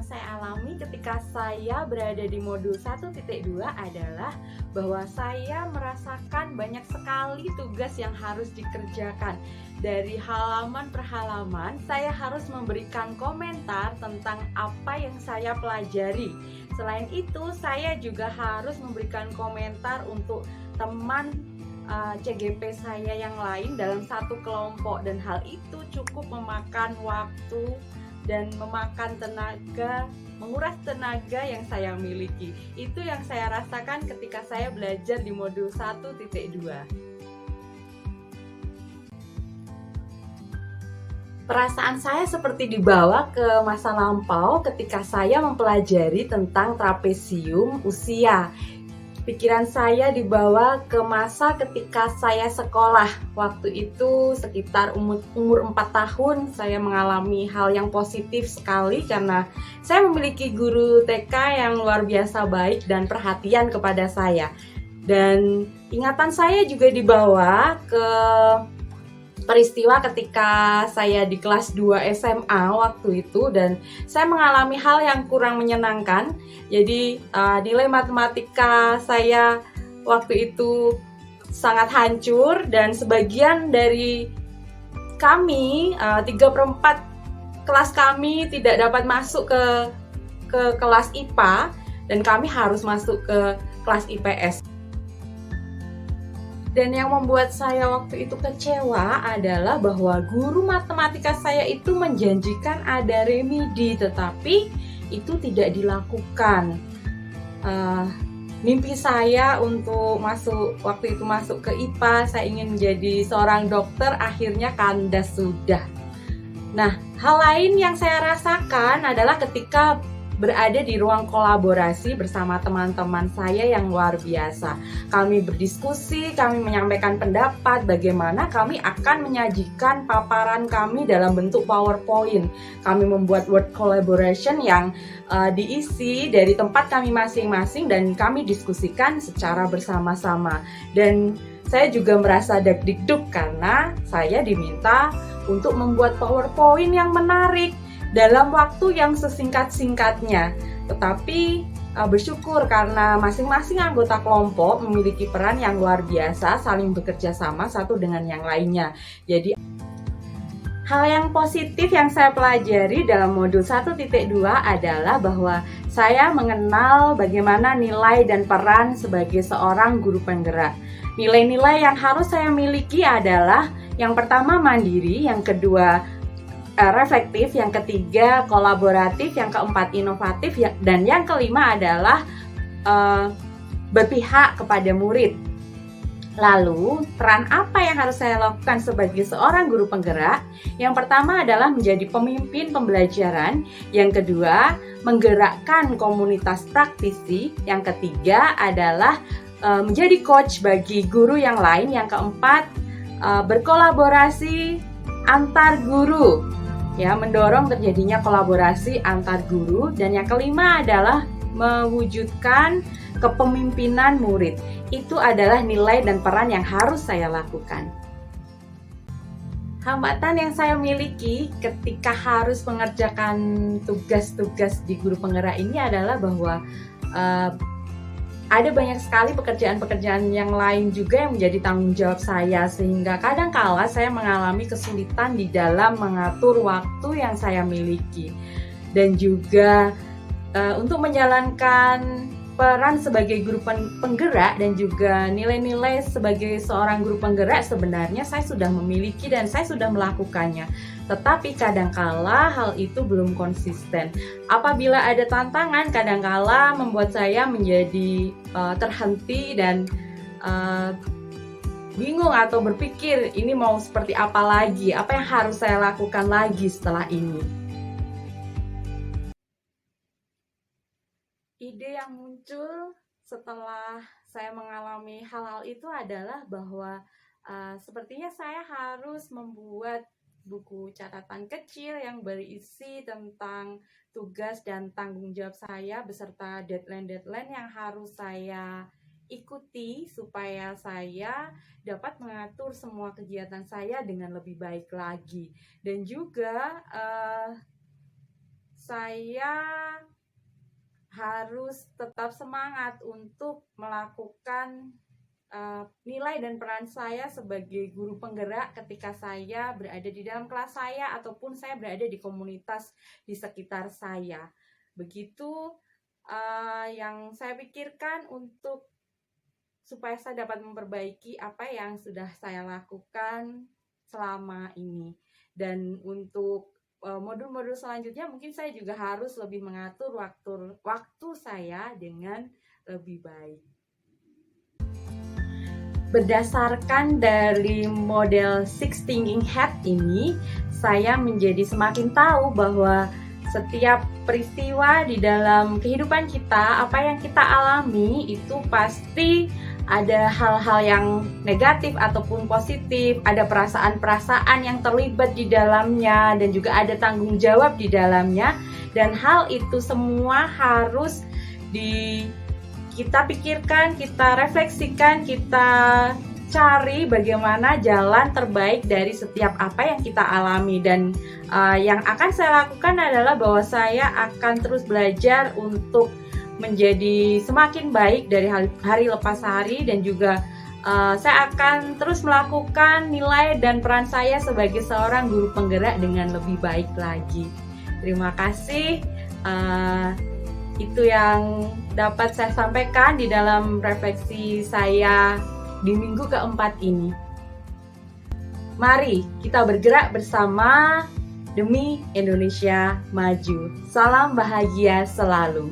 yang saya alami ketika saya berada di modul 1.2 adalah bahwa saya merasakan banyak sekali tugas yang harus dikerjakan. Dari halaman per halaman, saya harus memberikan komentar tentang apa yang saya pelajari. Selain itu, saya juga harus memberikan komentar untuk teman CGP saya yang lain dalam satu kelompok, dan hal itu cukup memakan waktu dan memakan tenaga, menguras tenaga yang saya miliki. Itu yang saya rasakan ketika saya belajar di modul 1.2. Perasaan saya seperti dibawa ke masa lampau ketika saya mempelajari tentang trapesium usia. Pikiran saya dibawa ke masa ketika saya sekolah. Waktu itu sekitar umur 4 tahun, saya mengalami hal yang positif sekali karena saya memiliki guru TK yang luar biasa baik dan perhatian kepada saya. Dan ingatan saya juga dibawa ke peristiwa ketika saya di kelas 2 SMA waktu itu, dan saya mengalami hal yang kurang menyenangkan. Jadi nilai matematika saya waktu itu sangat hancur, dan sebagian dari kami 3/4 kelas kami tidak dapat masuk ke kelas IPA, dan kami harus masuk ke kelas IPS. Dan yang membuat saya waktu itu kecewa adalah bahwa guru matematika saya itu menjanjikan ada remedi, tetapi itu tidak dilakukan. Mimpi saya untuk waktu itu masuk ke IPA, saya ingin menjadi seorang dokter, akhirnya kandas sudah. Nah, hal lain yang saya rasakan adalah ketika berada di ruang kolaborasi bersama teman-teman saya yang luar biasa. Kami berdiskusi, kami menyampaikan pendapat bagaimana kami akan menyajikan paparan kami dalam bentuk PowerPoint. Kami membuat word collaboration yang diisi dari tempat kami masing-masing dan kami diskusikan secara bersama-sama. Dan saya juga merasa deg-deg karena saya diminta untuk membuat PowerPoint yang menarik dalam waktu yang sesingkat-singkatnya. Tetapi bersyukur karena masing-masing anggota kelompok memiliki peran yang luar biasa, saling bekerja sama satu dengan yang lainnya. Jadi hal yang positif yang saya pelajari dalam modul 1.2 adalah bahwa saya mengenal bagaimana nilai dan peran sebagai seorang guru penggerak. Nilai-nilai yang harus saya miliki adalah yang pertama mandiri, yang kedua reflektif, yang ketiga kolaboratif, yang keempat inovatif, dan yang kelima adalah berpihak kepada murid. Lalu, peran apa yang harus saya lakukan sebagai seorang guru penggerak? Yang pertama adalah menjadi pemimpin pembelajaran, yang kedua menggerakkan komunitas praktisi, yang ketiga adalah menjadi coach bagi guru yang lain, yang keempat berkolaborasi antar guru, ya, mendorong terjadinya kolaborasi antar guru, dan yang kelima adalah mewujudkan kepemimpinan murid. Itu adalah nilai dan peran yang harus saya lakukan. Hambatan yang saya miliki ketika harus mengerjakan tugas-tugas di guru penggerak ini adalah bahwa ada banyak sekali pekerjaan-pekerjaan yang lain juga yang menjadi tanggung jawab saya, sehingga kadangkala saya mengalami kesulitan di dalam mengatur waktu yang saya miliki. Dan juga untuk menjalankan peran sebagai guru penggerak dan juga nilai-nilai sebagai seorang guru penggerak, sebenarnya saya sudah memiliki dan saya sudah melakukannya. Tetapi kadangkala hal itu belum konsisten. Apabila ada tantangan, kadangkala membuat saya menjadi terhenti dan bingung atau berpikir ini mau seperti apa lagi, apa yang harus saya lakukan lagi setelah ini. Ide yang muncul setelah saya mengalami hal-hal itu adalah bahwa sepertinya saya harus membuat buku catatan kecil yang berisi tentang tugas dan tanggung jawab saya beserta deadline-deadline yang harus saya ikuti supaya saya dapat mengatur semua kegiatan saya dengan lebih baik lagi. Dan juga saya harus tetap semangat untuk melakukan nilai dan peran saya sebagai guru penggerak ketika saya berada di dalam kelas saya ataupun saya berada di komunitas di sekitar saya. Begitu yang saya pikirkan untuk supaya saya dapat memperbaiki apa yang sudah saya lakukan selama ini. Dan untuk modul-modul selanjutnya mungkin saya juga harus lebih mengatur waktu saya dengan lebih baik. Berdasarkan dari model Six Thinking Hat ini, saya menjadi semakin tahu bahwa setiap peristiwa di dalam kehidupan kita, apa yang kita alami itu pasti ada hal-hal yang negatif ataupun positif, ada perasaan-perasaan yang terlibat di dalamnya dan juga ada tanggung jawab di dalamnya, dan hal itu semua harus kita pikirkan, kita refleksikan, kita cari bagaimana jalan terbaik dari setiap apa yang kita alami. Dan yang akan saya lakukan adalah bahwa saya akan terus belajar untuk menjadi semakin baik dari hari lepas hari, dan juga saya akan terus melakukan nilai dan peran saya sebagai seorang guru penggerak dengan lebih baik lagi. Terima kasih. Itu yang dapat saya sampaikan di dalam refleksi saya di minggu keempat ini. Mari kita bergerak bersama demi Indonesia maju. Salam bahagia selalu.